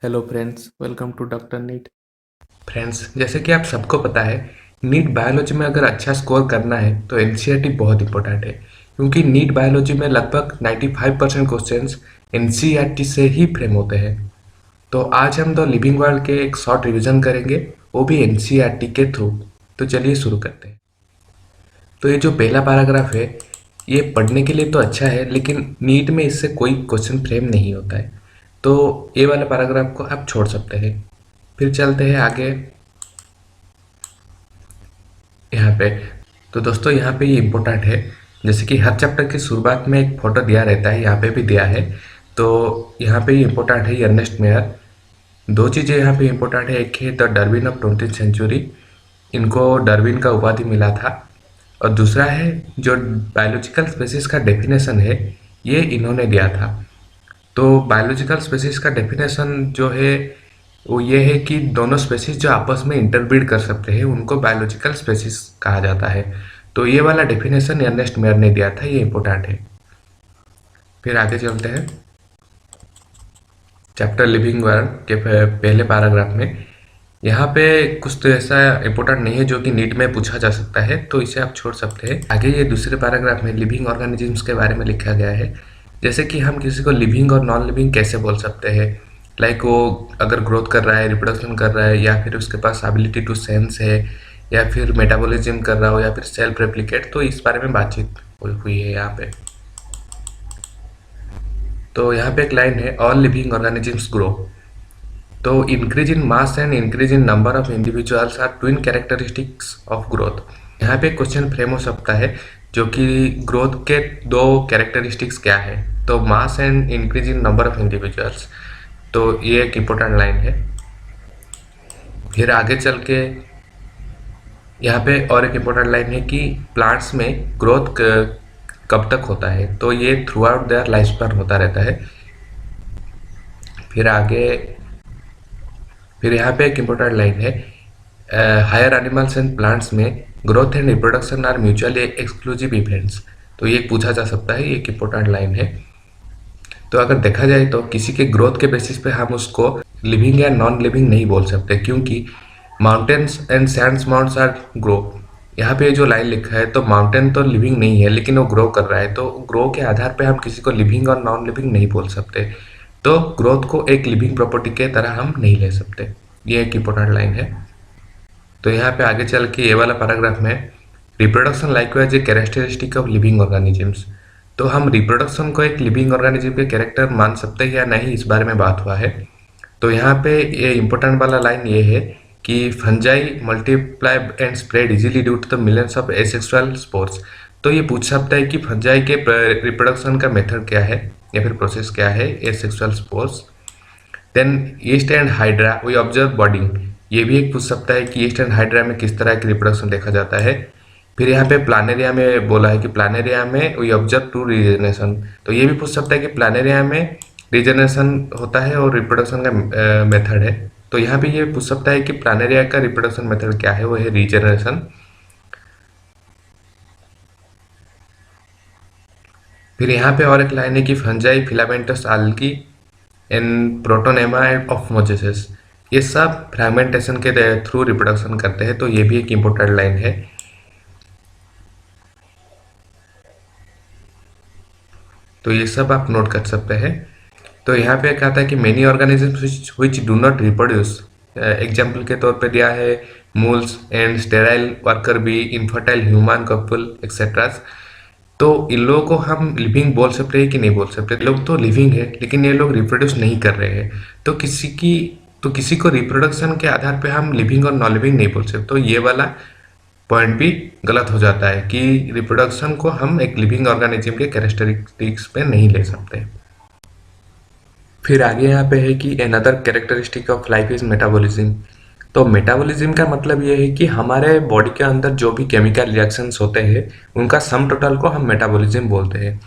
Hello friends, welcome to doctor NEET. Friends, जैसे कि आप सबको पता है, नीट बायोलॉजी में अगर अच्छा स्कोर करना है तो एनसीईआरटी बहुत इंपॉर्टेंट है। क्योंकि नीट बायोलॉजी में लगभग 95% क्वेश्चंस एनसीईआरटी से ही फ्रेम होते हैं। तो आज हम द लिविंग वर्ल्ड के एक शॉर्ट रिवीजन करेंगे, वो भी एनसीईआरटी के थ्रू। तो चलिए शुरू करते हैं। तो ये जो पहला पैराग्राफ है, ये पढ़ने के लिए तो अच्छा है, लेकिन नीट में इससे कोई क्वेश्चन फ्रेम नहीं होता है। तो ये वाला पैराग्राफ को आप छोड़ सकते हैं। फिर चलते हैं आगे यहाँ पे। तो दोस्तों, यहाँ पे ये इम्पोर्टेंट है। जैसे कि हर चैप्टर की शुरुआत में एक फोटो दिया रहता है, यहाँ पे भी दिया है। तो यहाँ पे ये इम्पोर्टेंट है, अर्नेस्ट मेयर। दो चीज़ें यहाँ पे इम्पोर्टेंट है। एक है the Darwin of 20th century, इनको डार्विन का उपाधि मिला था। और दूसरा है जो बायोलॉजिकल स्पेसिस का डेफिनेशन है, ये इन्होंने दिया था। तो बायोलॉजिकल स्पेसिस का डेफिनेशन जो है वो ये है कि दोनों स्पेसिस जो आपस में इंटरब्रीड कर सकते हैं उनको बायोलॉजिकल स्पेसिस कहा जाता है। तो ये वाला डेफिनेशन अर्नेस्ट मेयर ने दिया था, ये इंपॉर्टेंट है। फिर आगे चलते हैं चैप्टर लिविंग वर्ल्ड के पहले पैराग्राफ में। यहाँ पे कुछ तो ऐसा इंपॉर्टेंट नहीं है जो कि नीट में पूछा जा सकता है, तो इसे आप छोड़ सकते हैं। आगे ये दूसरे पैराग्राफ में लिविंग ऑर्गेनिजम्स के बारे में लिखा गया है। जैसे कि हम किसी को लिविंग और नॉन लिविंग कैसे बोल सकते हैं। लाइक वो अगर ग्रोथ कर रहा है, रिप्रोडक्शन कर रहा है, या फिर उसके पास एबिलिटी टू सेंस है, या फिर मेटाबॉलिज्म कर रहा हो, या फिर सेल्फ रेप्लिकेट, तो इस बारे में बातचीत हुई है यहाँ पे। तो यहाँ पे एक लाइन है, ऑल लिविंग ऑर्गेनिजम्स ग्रो। तो increase in mass and increase in number of individuals are twin characteristics of growth. यहाँ पे क्वेश्चन फ्रेम हो सकता है जो कि ग्रोथ के दो कैरेक्टरिस्टिक्स क्या है। तो मास and increase in number of individuals, तो ये एक इम्पोर्टेंट लाइन है। फिर आगे चल के यहाँ पे और एक इम्पोर्टेंट लाइन है कि प्लांट्स में ग्रोथ कब तक होता है। तो ये throughout their life span होता रहता है। फिर आगे फिर यहाँ पे एक इम्पोर्टेंट लाइन है, हायर एनिमल्स एंड प्लांट्स में growth and reproduction are mutually exclusive events. तो ये पूछा जा सकता है, ये एक इम्पोर्टेंट लाइन है। तो अगर देखा जाए तो किसी के ग्रोथ के बेसिस पे हम उसको लिविंग या नॉन लिविंग नहीं बोल सकते, क्योंकि mountains and sands mounts are grow. यहाँ पे जो लाइन लिखा है, तो माउंटेन तो लिविंग नहीं है लेकिन वो ग्रो कर रहा है, तो ग्रो के आधार पे हम किसी को लिविंग और नॉन लिविंग नहीं बोल सकते। तो ग्रोथ को एक लिविंग प्रॉपर्टी के तरह हम नहीं ले सकते। ये एक इम्पोर्टेंट लाइन है। तो यहाँ पे आगे चल के ये वाला पैराग्राफ में, reproduction likewise a characteristic of living organisms. तो हम रिप्रोडक्शन को एक लिविंग ऑर्गेनिज्म के कैरेक्टर मान सकते हैं या नहीं, इस बारे में बात हुआ है। तो यहाँ पे ये इम्पोर्टेंट वाला लाइन ये है कि fungi multiply and spread easily due to the millions of asexual spores. तो ये पूछ सकता है कि फंजाई के रिप्रोडक्शन का मेथड क्या है या फिर प्रोसेस क्या है asexual spores. Then yeast and hydra we observe budding. ये भी एक पूछ सकता है कि ईस्ट एंड हाइड्रा में किस तरह की रिप्रोडक्शन देखा जाता है। फिर यहाँ पे प्लानेरिया में बोला है कि प्लानेरिया में वी ऑब्जर्व टू रीजनरेशन। तो ये भी पूछ सकता है कि प्लानेरिया में रीजनरेशन होता है और रिप्रोडक्शन का मेथड है। तो यहाँ पे ये पूछ सकता है कि प्लानेरिया का रिप्रोडक्शन मेथड क्या है, वो है रीजनरेशन। फिर यहाँ पे और एक लाइन है कि fungi filamentous algae and protonema of mosses. ये सब फ्रैगमेंटेशन के थ्रू रिप्रोडक्शन करते हैं, तो ये भी एक इम्पोर्टेंट लाइन है। तो ये सब आप नोट कर सकते हैं। तो यहाँ पे कहता है कि many organisms which do not reproduce, example के तौर पे दिया है moles and sterile worker bee, infertile human couple etcetera. तो इन लोगों को हम लिविंग बोल सकते हैं कि नहीं बोल सकते। लोग तो लिविंग है लेकिन ये लोग रिप्रोड्यूस नहीं कर रहे हैं, तो किसी को रिप्रोडक्शन के आधार पे हम लिविंग और नॉन लिविंग नहीं बोल सकते। तो ये वाला पॉइंट भी गलत हो जाता है कि रिप्रोडक्शन को हम एक लिविंग ऑर्गेनिज्म के कैरेक्टरिस्टिक्स पे नहीं ले सकते। फिर आगे यहाँ पे है कि another characteristic of life is metabolism. तो मेटाबॉलिज्म का मतलब ये है कि हमारे बॉडी के अंदर जो भी केमिकल रिएक्शंस होते हैं उनका सम टोटल को हम मेटाबॉलिज्म बोलते हैं।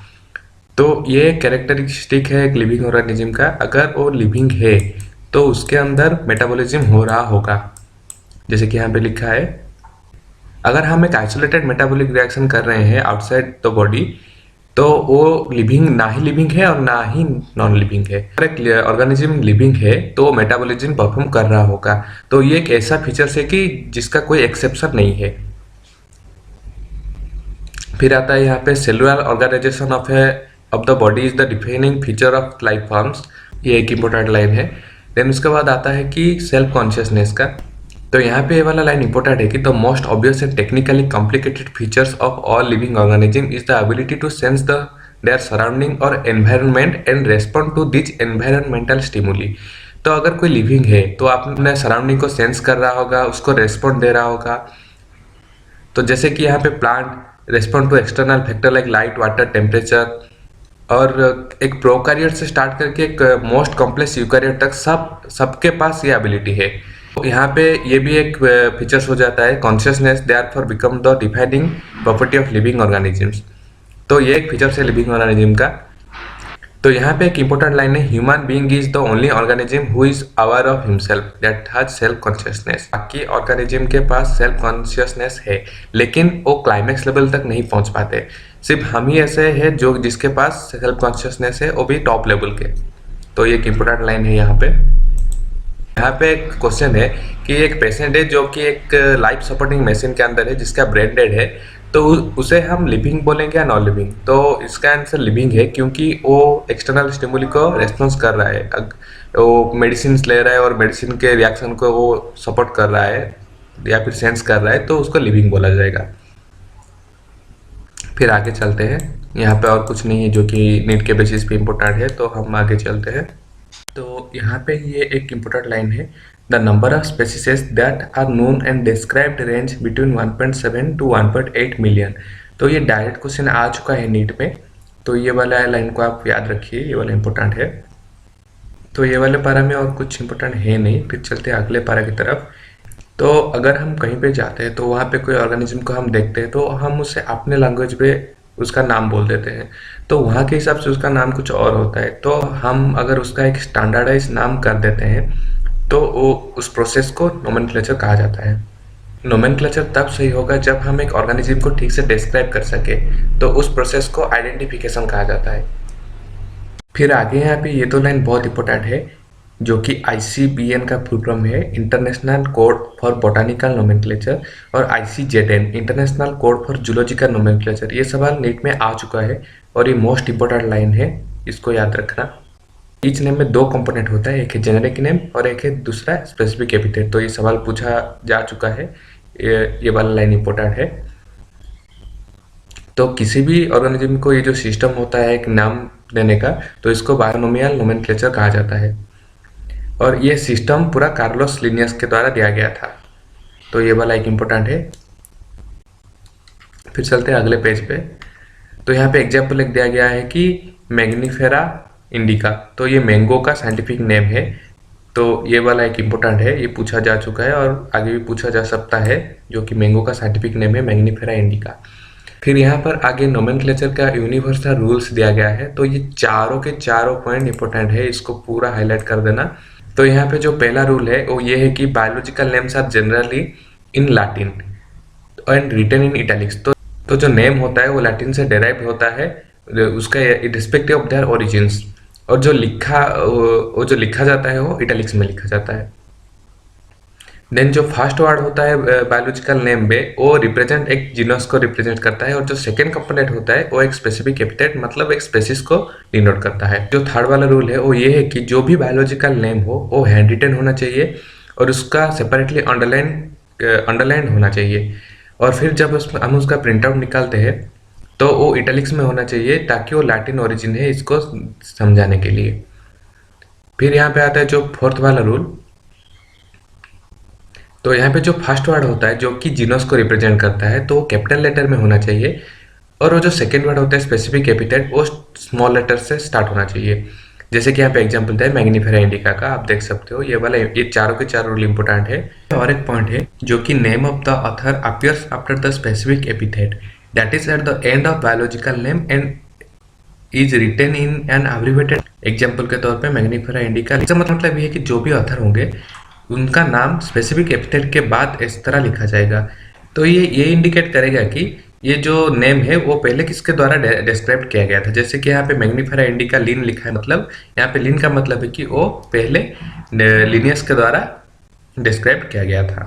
तो ये कैरेक्टरिस्टिक है एक लिविंग ऑर्गेनिज्म का। अगर वो लिविंग है तो उसके अंदर मेटाबॉलिज्म हो रहा होगा। जैसे कि यहाँ पे लिखा है, अगर हम एक आइसोलेटेड मेटाबॉलिक रिएक्शन कर रहे हैं आउटसाइड द बॉडी, तो वो लिविंग ना ही लिविंग है और ना ही नॉन लिविंग है। अगर एक ऑर्गेनिज्म लिविंग है तो मेटाबॉलिज्म परफॉर्म कर रहा होगा। तो ये एक ऐसा फीचर्स है कि जिसका कोई एक्सेप्शन नहीं है। फिर आता है यहाँ पे cellular organisation of the body is the defining feature of life forms. ये एक इंपॉर्टेंट लाइन है। देन उसके बाद आता है कि सेल्फ कॉन्शियसनेस का। तो यहाँ पे ये वाला लाइन इंपॉर्टेंट है कि the most obvious and technically complicated features of all living organism is the ability to sense the their surrounding or environment and respond to this environmental stimuli. तो अगर कोई लिविंग है तो आप अपने सराउंडिंग को सेंस कर रहा होगा, उसको रेस्पॉन्ड दे रहा होगा। तो जैसे कि यहाँ पे plant respond to external factor like light, water, temperature, और एक प्रोकैरियोट से स्टार्ट करके एक मोस्ट कॉम्प्लेक्स यूकैरियोट तक सबके पास ये एबिलिटी है। तो यहाँ पे ये भी एक फीचर्स हो जाता है consciousness therefore become the defining property of living organisms. तो ये एक फीचर्स है लिविंग ऑर्गेनिज्म का। तो यहाँ पे एक इंपॉर्टेंट लाइन है, human being is the only organism who is aware of himself that has self consciousness. बाकी ऑर्गेनिज्म के पास सेल्फ कॉन्शियसनेस है लेकिन वो क्लाइमेक्स लेवल तक नहीं पहुंच पाते। सिर्फ हम ही ऐसे हैं जो जिसके पास सेल्फ कॉन्शियसनेस है, वो भी टॉप लेवल के। तो ये एक इंपॉर्टेंट लाइन है यहाँ पे। यहाँ पे एक क्वेश्चन है कि एक पेशेंट है जो कि एक लाइफ सपोर्टिंग मशीन के अंदर है जिसका ब्रेन डेड है, तो उसे हम लिविंग बोलेंगे या नॉन लिविंग? तो इसका आंसर लिविंग है क्योंकि वो एक्सटर्नल स्टिमुली को रेस्पॉन्स कर रहा है। वो मेडिसिन ले रहा है और मेडिसिन के रिएक्शन को वो सपोर्ट कर रहा है या फिर सेंस कर रहा है, तो उसको लिविंग बोला जाएगा। फिर आगे चलते हैं। यहाँ पे और कुछ नहीं है जो कि नीट के बेसिस पे इम्पोर्टेंट है, तो हम आगे चलते हैं। तो यहाँ पे ये एक इम्पोर्टेंट लाइन है, the number of species that are known and described range between 1.7 to 1.8 million. तो ये डायरेक्ट क्वेश्चन आ चुका है नीट में, तो ये वाला लाइन को आप याद रखिए, ये वाला इम्पोर्टेंट है। तो ये वाले पारा में और कुछ इम्पोर्टेंट है नहीं। फिर चलते हैं अगले पारा की तरफ। तो अगर हम कहीं पे जाते हैं तो वहाँ पे कोई ऑर्गेनिज्म को हम देखते हैं तो हम उसे अपने लैंग्वेज पे उसका नाम बोल देते हैं। तो वहाँ के हिसाब से उसका नाम कुछ और होता है। तो हम अगर उसका एक स्टैंडर्डाइज नाम कर देते हैं तो वो उस प्रोसेस को नोमेनक्लेचर कहा जाता है। नोमेनक्लेचर तब सही होगा जब हम एक ऑर्गेनिज्म को ठीक से डिस्क्राइब कर सके, तो उस प्रोसेस को आइडेंटिफिकेशन कहा जाता है। फिर आगे यहाँ पे ये तो लाइन बहुत इंपॉर्टेंट है जो कि ICBN का फुल फॉर्म है, international code for botanical nomenclature, और ICZN international code for zoological nomenclature. ये सवाल नीट में आ चुका है और ये मोस्ट इंपॉर्टेंट लाइन है, इसको याद रखना। ईच नेम में दो कंपोनेंट होता है, एक है जेनेरिक नेम और एक है दूसरा स्पेसिफिक एपिथेट। तो ये सवाल पूछा जा चुका है, ये वाला लाइन इंपॉर्टेंट है। तो किसी भी ऑर्गेनिज्म को ये जो सिस्टम होता है एक नाम देने का, तो इसको बायोनोमियल नोमेनक्लेचर कहा जाता है। और ये सिस्टम पूरा कार्लोस लिनियस के द्वारा दिया गया था। तो ये वाला एक इम्पोर्टेंट है। फिर चलते हैं अगले पेज पे। तो यहाँ पे एग्जाम्पल एक दिया गया है कि मैग्नीफेरा इंडिका, तो ये मैंगो का साइंटिफिक नेम है। तो ये वाला एक इम्पोर्टेंट है, ये पूछा जा चुका है और आगे भी पूछा जा सकता है, जो कि मैंगो का साइंटिफिक नेम है मैग्नीफेरा इंडिका। फिर यहाँ पर आगे नोमेनक्लेचर का यूनिवर्सल रूल्स दिया गया है। तो ये चारों के चारों पॉइंट इंपॉर्टेंट है, इसको पूरा हाईलाइट कर देना। तो यहाँ पे जो पहला रूल है वो ये है कि biological names are generally in Latin and written in italics. तो जो नेम होता है वो लैटिन से डेराइव होता है, उसका रिस्पेक्टिव ऑफ देयर ओरिजिन्स, और जो लिखा जाता है वो इटैलिक्स में लिखा जाता है। देन जो फर्स्ट वर्ड होता है बायोलॉजिकल नेम में, वो रिप्रेजेंट एक जीनस को रिप्रेजेंट करता है, और जो सेकंड कंपोनेंट होता है वो एक स्पेसिफिक एपिथेट मतलब एक स्पेसिस को डिनोट करता है। जो थर्ड वाला रूल है वो ये है कि जो भी बायोलॉजिकल नेम हो वो हैंड रिटन होना चाहिए और उसका सेपरेटली अंडरलाइन होना चाहिए। और फिर जब हम उसका प्रिंट आउट निकालते हैं तो वो इटैलिक्स में होना चाहिए ताकि वो लैटिन ओरिजिन है इसको समझाने के लिए। फिर यहाँ पे आता है जो फोर्थ वाला रूल। तो यहाँ पे जो फर्स्ट वर्ड होता है जो कि जीनस को रिप्रेजेंट करता है तो वो कैपिटल लेटर में होना चाहिए, और वो जो सेकंड वर्ड होता है स्पेसिफिक एपिथेट वो स्मॉल लेटर से स्टार्ट होना चाहिए। जैसे कि यहाँ पे एग्जांपल है मैग्नीफेरा इंडिका का, आप देख सकते हो। ये चारों के चार रूल इंपॉर्टेंट है। और एक पॉइंट है जो कि name of the author appears after the specific epithet that is at the end of biological name and is written in an abbreviated. Example के तौर पे मैग्नीफेरा इंडिका, इसका मतलब ये है कि जो भी ऑथर होंगे उनका नाम स्पेसिफिक एपिथेट के बाद इस तरह लिखा जाएगा। तो ये इंडिकेट करेगा कि ये जो नेम है वो पहले किसके द्वारा डिस्क्राइब किया गया था। जैसे कि यहाँ पे मैग्नीफेरा इंडिका लीन लिखा है, मतलब यहाँ पे लीन का मतलब है कि वो पहले लिनियस के द्वारा डिस्क्राइब किया गया था।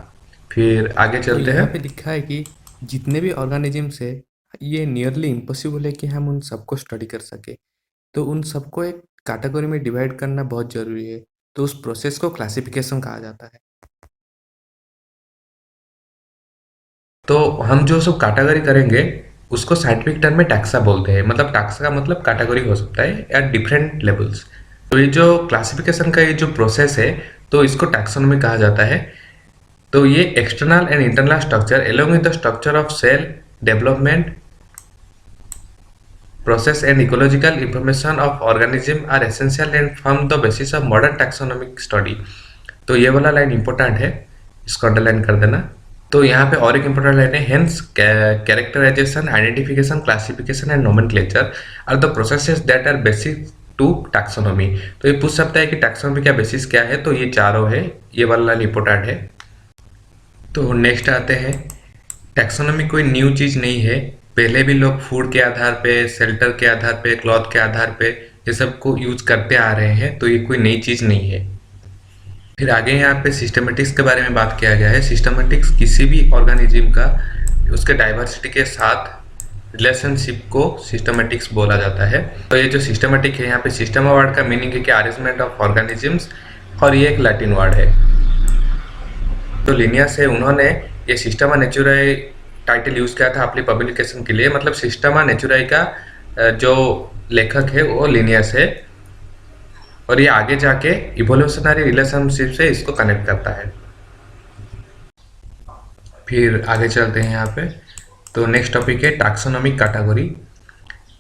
फिर आगे तो चलते यहाँ हैं। पे लिखा है कि जितने भी ऑर्गेनिजम्स है, ये नियरली इम्पॉसिबल है कि हम उन सबको स्टडी कर सके। तो उन सबको एक कैटेगरी में डिवाइड करना बहुत ज़रूरी है। तो उस प्रोसेस को क्लासिफिकेशन कहा जाता है। तो हम जो सब कैटेगरी करेंगे उसको साइंटिफिक टर्म में टैक्सा बोलते हैं। मतलब टैक्सा का मतलब कैटेगरी हो सकता है या डिफरेंट लेवल्स। तो ये जो क्लासिफिकेशन का ये जो प्रोसेस है, तो इसको टैक्सोनॉमी कहा जाता है। तो ये external and internal structure along with the structure of cell development process and ecological information of organism are essential and form the basis of modern taxonomic study। तो ये वाला लाइन इंपॉर्टेंट है, इसको अंडरलाइन कर देना। तो यहाँ पे और एक इंपॉर्टेंट लाइन है, hence characterization identification classification and nomenclature are the processes that are basic to taxonomy. तो ये पूछ सकता है कि टैक्सोनॉमी का बेसिस क्या है, तो ये चारों है, ये वाला लाइन इंपॉर्टेंट है। तो नेक्स्ट आते हैं, टैक्सोनॉमी कोई न्यू चीज़ नहीं है। पहले भी लोग फूड के आधार पे, शेल्टर के आधार पे, क्लॉथ के आधार पे ये सब को यूज करते आ रहे हैं, तो ये कोई नई चीज़ नहीं है। फिर आगे यहाँ पे सिस्टमेटिक्स के बारे में बात किया गया है। सिस्टमेटिक्स किसी भी ऑर्गेनिज्म का उसके डाइवर्सिटी के साथ रिलेशनशिप को सिस्टमेटिक्स बोला जाता है। तो ये जो सिस्टमेटिक है, यहाँ पे सिस्टम वर्ड का मीनिंग है कि अरेंजमेंट ऑफ ऑर्गेनिजम्स, और ये एक लैटिन वर्ड है। तो लिनियस है, उन्होंने ये सिस्टमा नेचुराई टाइटल यूज़ किया था अपनी पब्लिकेशन के लिए। मतलब सिस्टमा नेचुराई का जो लेखक है वो लिनियस है, और ये आगे जाके इवोल्यूशनरी रिलेशनशिप से इसको कनेक्ट करता है। फिर आगे चलते हैं यहाँ पे। तो नेक्स्ट टॉपिक है टैक्सोनॉमिक कैटेगरी।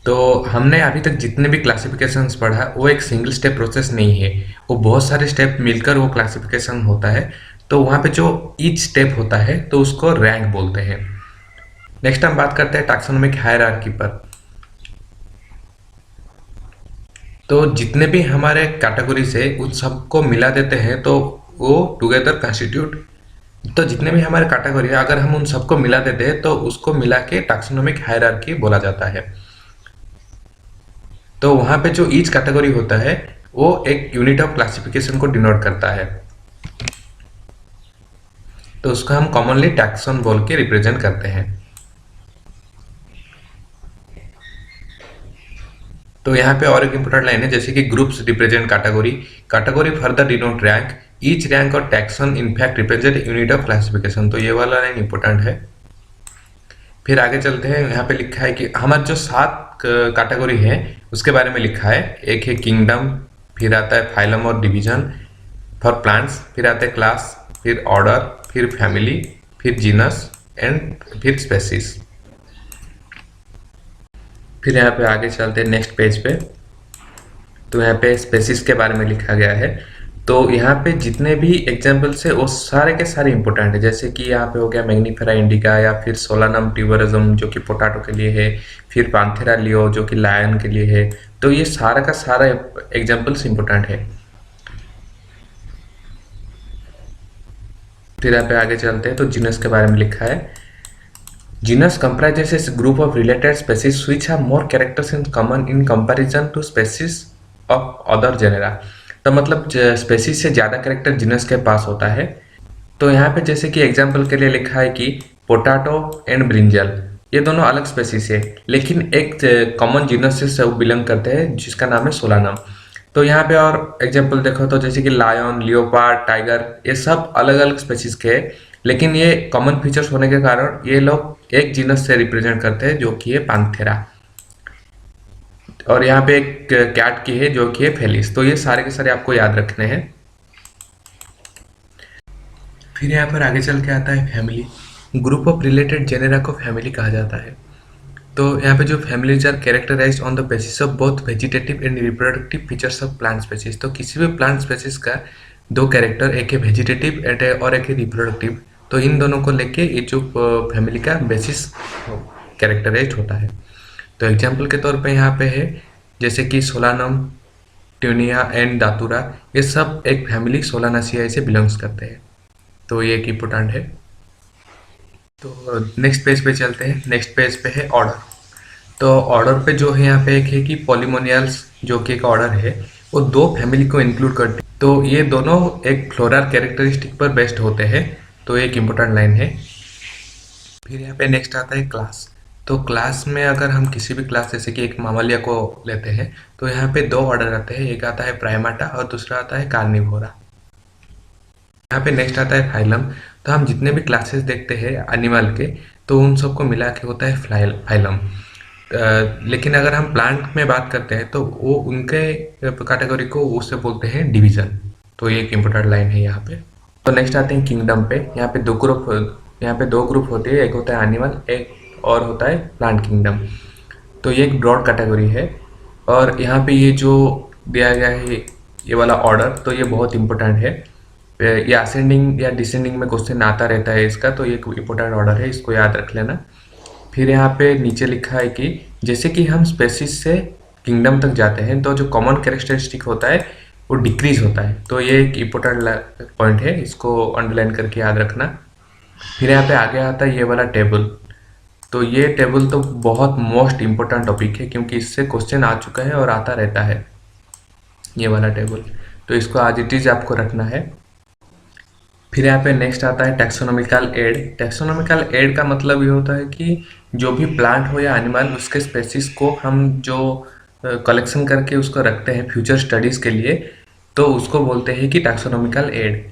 तो हमने अभी तक जितने भी क्लासिफिकेशंस पढ़ा वो एक सिंगल स्टेप प्रोसेस नहीं है, वो बहुत सारे स्टेप मिलकर वो क्लासिफिकेशन होता है। तो वहाँ पे जो ईच स्टेप होता है तो उसको रैंक बोलते हैं। नेक्स्ट हम बात करते हैं टैक्सोनॉमिक हायरार्की पर। तो जितने भी हमारे कैटेगरीज है उन सबको मिला देते हैं तो वो टुगेदर कंस्टिट्यूट, तो जितने भी हमारे कैटेगरी है अगर हम उन सबको मिला देते हैं तो उसको मिला के टैक्सोनॉमिक हायरार्की बोला जाता है। तो वहाँ पे जो ईच कैटेगरी होता है वो एक यूनिट ऑफ क्लासिफिकेशन को डिनोट करता है, तो उसको हम कॉमनली टैक्सॉन बोल के रिप्रेजेंट करते हैं। तो यहाँ पे और एक इंपॉर्टेंट लाइन है, जैसे कि groups represent category, category further denote rank, each rank or taxon in fact represent unit of classification. तो ये वाला लाइन इंपॉर्टेंट है। फिर आगे चलते हैं, यहाँ पे लिखा है कि हमारे जो 7 कैटेगरी है उसके बारे में लिखा है। एक है किंगडम, फिर आता है फाइलम और डिवीजन फॉर प्लांट्स, फिर आता है क्लास, फिर ऑर्डर, फिर फैमिली, फिर जीनस एंड फिर स्पेसीज। फिर यहाँ पे आगे चलते हैं नेक्स्ट पेज पे। तो यहाँ पे स्पेसीज के बारे में लिखा गया है। तो यहाँ पे जितने भी एग्जाम्पल्स है वो सारे के सारे इंपॉर्टेंट है। जैसे कि यहाँ पे हो गया मैग्नीफेरा इंडिका, या फिर सोलानम ट्यूबरजम जो कि पोटैटो के लिए है, फिर पांथेरा लियो जो कि लायन के लिए है। तो ये सारा का सारा एग्जाम्पल्स इंपॉर्टेंट है। फिर यहाँ पे आगे चलते हैं, तो जीनस के बारे में लिखा है। Genus comprises a group of related species which have more characters in common in comparison to species of other genera। तो मतलब स्पेसीज से ज़्यादा कैरेक्टर जीनस के पास होता है। तो यहाँ पे जैसे कि एग्जांपल के लिए लिखा है कि पोटैटो एंड ब्रिंजल, ये दोनों अलग स्पेसीज है लेकिन एक कॉमन जीनस से सब बिलोंग करते हैं जिसका नाम है सोलानम। तो यहाँ पे और एग्जांपल देखो तो जैसे कि लायन, लियोपार्ड, टाइगर, ये सब अलग अलग स्पेसीज के हैं, लेकिन ये कॉमन फीचर्स होने के कारण ये लोग एक जीनस से रिप्रेजेंट करते हैं जो कि है पांथेरा। और यहाँ पे एक कैट की है जो कि है फेलिस। तो ये सारे के सारे आपको याद रखने हैं। फिर यहाँ पर आगे चल के आता है family. Group of related genera को फैमिली कहा जाता है। तो यहाँ पे जो families are characterized on the basis of both vegetative and reproductive features of plant species. तो किसी भी प्लांट स्पेसीज का 2 कैरेक्टर, एक है वेजिटेटिव और एक है रिप्रोडक्टिव। तो इन दोनों को लेके ये जो फैमिली का बेसिस कैरेक्टराइज्ड होता है। तो एग्जाम्पल के तौर पे यहाँ पे है जैसे कि सोलानम, ट्यूनिया एंड दातुरा, ये सब एक फैमिली सोलानासियाई से बिलोंग्स करते हैं। तो ये एक इम्पोर्टेंट है। तो नेक्स्ट पेज पे चलते हैं। नेक्स्ट पेज पे है ऑर्डर। तो ऑर्डर पे जो है यहाँ पे एक है कि पॉलीमोनियल्स जो कि एक ऑर्डर है वो दो फैमिली को इंक्लूड करते हैं। तो ये दोनों एक फ्लोरल कैरेक्टरिस्टिक पर बेस्ड होते हैं। तो एक इम्पोर्टेंट लाइन है। फिर यहाँ पे नेक्स्ट आता है क्लास। तो क्लास में अगर हम किसी भी क्लास जैसे कि एक मामालिया को लेते हैं तो यहाँ पे दो ऑर्डर आते हैं। एक आता है प्राइमाटा और दूसरा आता है कार्निवोरा। यहाँ पे नेक्स्ट आता है फाइलम। तो हम जितने भी क्लासेस देखते हैं एनिमल के तो उन सबको मिला के होता है फाइलम। लेकिन अगर हम प्लांट में बात करते हैं तो वो उनके कैटेगरी को उससे बोलते हैं डिवीजन। तो ये एक इम्पोर्टेंट लाइन है यहाँ पे। तो नेक्स्ट आते हैं किंगडम पे। यहाँ पे दो ग्रुप होते हैं। एक होता है एनिमल, एक और होता है प्लांट किंगडम। तो ये एक ब्रॉड कैटेगरी है। और यहाँ पे ये जो दिया गया है ये वाला ऑर्डर तो ये बहुत इंपॉर्टेंट है। या असेंडिंग या डिसेंडिंग में क्वेश्चन आता रहता है इसका। तो ये इम्पोर्टेंट ऑर्डर है, इसको याद रख लेना। फिर यहाँ पे नीचे लिखा है कि जैसे कि हम स्पेसिस से किंगडम तक जाते हैं तो जो कॉमन कैरेक्टरिस्टिक होता है वो डिक्रीज होता है। तो ये एक इम्पोर्टेंट पॉइंट है, इसको अंडरलाइन करके याद रखना। फिर यहाँ पे आगे आता है ये वाला टेबल। तो ये टेबल तो बहुत मोस्ट इम्पोर्टेंट टॉपिक है क्योंकि इससे क्वेश्चन आ चुका है और आता रहता है ये वाला टेबल। तो इसको आज इट इज आपको रखना है। फिर यहाँ पे नेक्स्ट आता है टैक्सोनॉमिकल एड। टैक्सोनॉमिकल एड का मतलब ये होता है कि जो भी प्लांट हो या एनिमल उसके स्पेसिस को हम जो कलेक्शन करके उसको रखते हैं फ्यूचर स्टडीज़ के लिए तो उसको बोलते हैं कि टैक्सोनॉमिकल एड।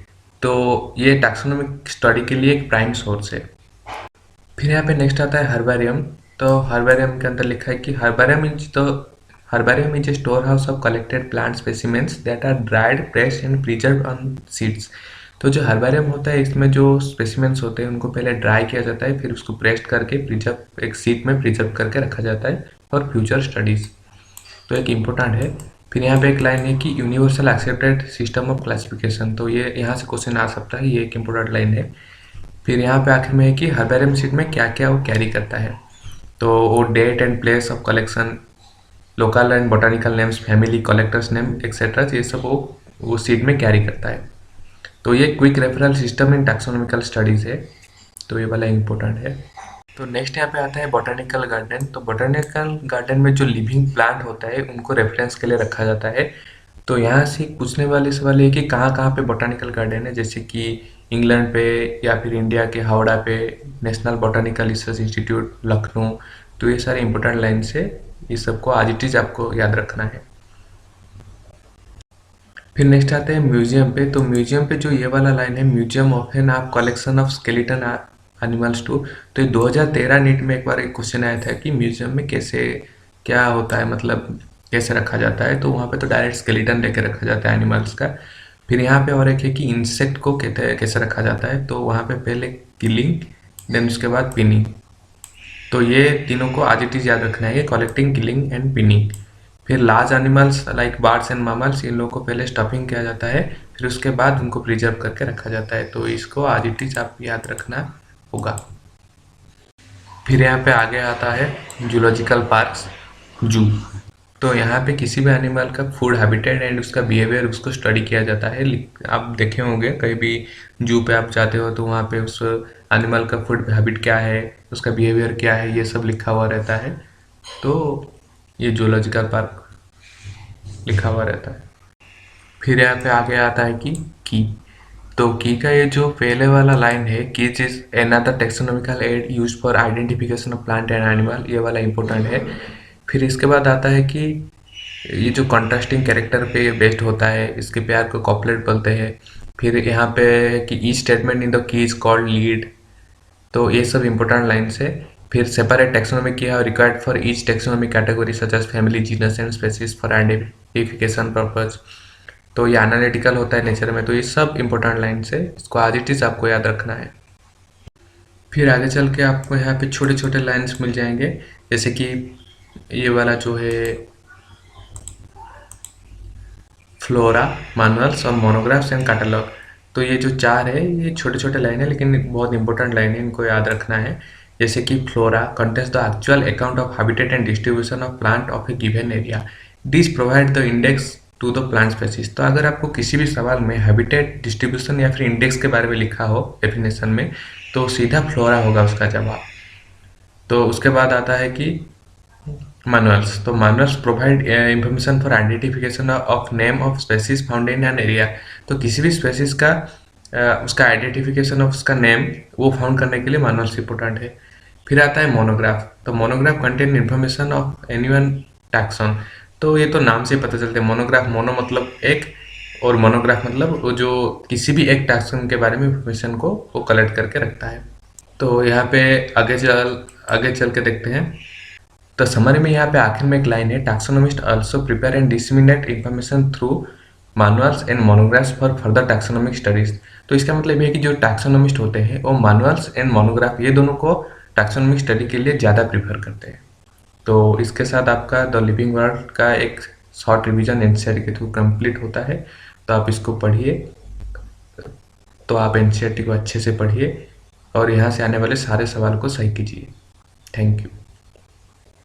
तो ये टैक्सोनॉमिक स्टडी के लिए एक प्राइम सोर्स है। फिर यहाँ पे नेक्स्ट आता है हर्बेरियम। तो हर्बेरियम के अंदर लिखा है कि herbarium is a store house of collected plant specimens that are dried, pressed and preserved on seeds. तो जो हर्बेरियम होता है इसमें जो स्पेसिमेंट्स होते हैं उनको पहले ड्राई किया जाता है, फिर उसको प्रेस्ड करके प्रिजर्व एक सीट में प्रिजर्व करके रखा जाता है फॉर फ्यूचर स्टडीज़। तो एक इम्पोर्टेंट है। फिर यहाँ पे एक लाइन है कि universal accepted system of classification. तो ये यहाँ से क्वेश्चन आ सकता है, ये एक इम्पोर्टेंट लाइन है। फिर यहाँ पे आखिर में है कि हर्बेरियम सीट में क्या क्या वो कैरी करता है। तो वो date and place of collection, local and botanical names, family, collectors name etcetera, ये सब वो सीट में कैरी करता है। तो ये quick referral system in taxonomical studies है। तो ये वाला इम्पोर्टेंट है। तो नेक्स्ट यहाँ पे आता है बोटानिकल गार्डन। तो बोटानिकल गार्डन में जो लिविंग प्लांट होता है उनको रेफरेंस के लिए रखा जाता है। तो यहाँ से पूछने वाले सवाल ये कि कहाँ कहाँ पे बोटानिकल गार्डन है, जैसे कि इंग्लैंड पे या फिर इंडिया के हावड़ा पे national botanical research institute Lucknow. तो ये सारे इंपॉर्टेंट लाइन्स है, ये सबको आज इट इज आपको याद रखना है। फिर नेक्स्ट आते हैं म्यूजियम पे। तो म्यूजियम पे जो ये वाला लाइन है, म्यूजियम ऑफ एन आप collection of skeleton animals too. तो ये 2013 नीट में एक बार एक क्वेश्चन आया था कि म्यूजियम में कैसे क्या होता है, मतलब कैसे रखा जाता है। तो वहाँ पे तो डायरेक्ट स्केलेटन लेके रखा जाता है एनिमल्स का। फिर यहाँ पे और एक है कि इंसेक्ट को कहते हैं कैसे रखा जाता है। तो वहाँ पे पहले किलिंग, देन उसके बाद पिनिंग। तो ये तीनों को आज इट इज याद रखना है, कलेक्टिंग, किलिंग एंड पिनिंग। फिर large animals like birds and mammals, इन लोगों को पहले स्टफिंग किया जाता है, फिर उसके बाद उनको प्रिजर्व करके रखा जाता है। तो इसको आज इट इज आप याद रखना होगा। फिर यहाँ पे आगे आता है जूलॉजिकल पार्क्स, जू। तो यहाँ पे किसी भी एनिमल का फूड हैबिटेट एंड उसका बिहेवियर उसको स्टडी किया जाता है। आप देखे होंगे कहीं भी जू पे आप जाते हो तो वहाँ पे उस एनिमल का फूड हैबिट क्या है, उसका बिहेवियर क्या है, ये सब लिखा हुआ रहता है। तो ये जूलॉजिकल पार्क लिखा हुआ रहता है। फिर यहाँ पे आगे आता है की। तो की का ये जो पहले वाला लाइन है, keys is another taxonomical aid used for identification of plant and animal, ये वाला इंपॉर्टेंट है। फिर इसके बाद आता है कि ये जो कॉन्ट्रास्टिंग कैरेक्टर पे बेस्ड होता है, इसके प्यार को कॉपलेट बोलते हैं। फिर यहाँ पे कि each statement in the key is called lead. तो ये सब इंपॉर्टेंट लाइन्स है। फिर सेपरेट टैक्सोनॉमी किया और required for each taxonomy category such as family, genus and species for identification purpose. तो ये एनालिटिकल होता है नेचर में। तो ये सब इंपॉर्टेंट लाइन्स है, इसको आज इट इज आपको याद रखना है। फिर आगे चल के आपको यहाँ पे छोटे छोटे लाइन्स मिल जाएंगे, जैसे कि ये वाला जो है फ्लोरा, मैनुअल्स और मोनोग्राफ्स एंड कैटलॉग। तो ये जो चार है ये छोटे छोटे लाइन है लेकिन बहुत इंपॉर्टेंट लाइन है, इनको याद रखना है। जैसे कि flora contains the actual account of habitat and distribution of plant of a given area. This provide the index to the plant species. तो अगर आपको किसी भी सवाल में हैबिटेट डिस्ट्रीब्यूशन या फिर इंडेक्स के बारे में लिखा हो डेफिनेशन में, तो सीधा फ्लोरा होगा उसका जवाब। तो उसके बाद आता है कि manuals। तो manuals provide information for identification of name of species found in an area. तो किसी भी स्पेसीज का उसका आइडेंटिफिकेशन ऑफ उसका नेम वो फाउंड करने के लिए manuals इंपॉर्टेंट है। फिर आता है मोनोग्राफ। तो monograph contain information of any one taxon. तो ये तो नाम से पता चलता है, मोनोग्राफ, मोनो मतलब एक और मोनोग्राफ मतलब वो जो किसी भी एक टैक्सॉन के बारे में इंफॉर्मेशन को वो कलेक्ट करके रखता है। तो यहाँ पे आगे चल के देखते हैं। तो समरी में यहाँ पे आखिर में एक लाइन है, taxonomist also prepare and disseminate information through manuals and monographs for further taxonomic studies. तो इसका मतलब ये है कि जो टैक्सोनोमिस्ट होते हैं वो मैनुअल्स एंड मोनोग्राफ ये दोनों को टैक्सोनोमिक स्टडी के लिए ज़्यादा प्रीफर करते हैं। तो इसके साथ आपका द लिविंग वर्ल्ड का एक शॉर्ट रिवीजन एनसीईआरटी के थ्रू कंप्लीट होता है। तो आप इसको पढ़िए, तो आप एनसीईआरटी को अच्छे से पढ़िए और यहाँ से आने वाले सारे सवाल को सही कीजिए। Thank you.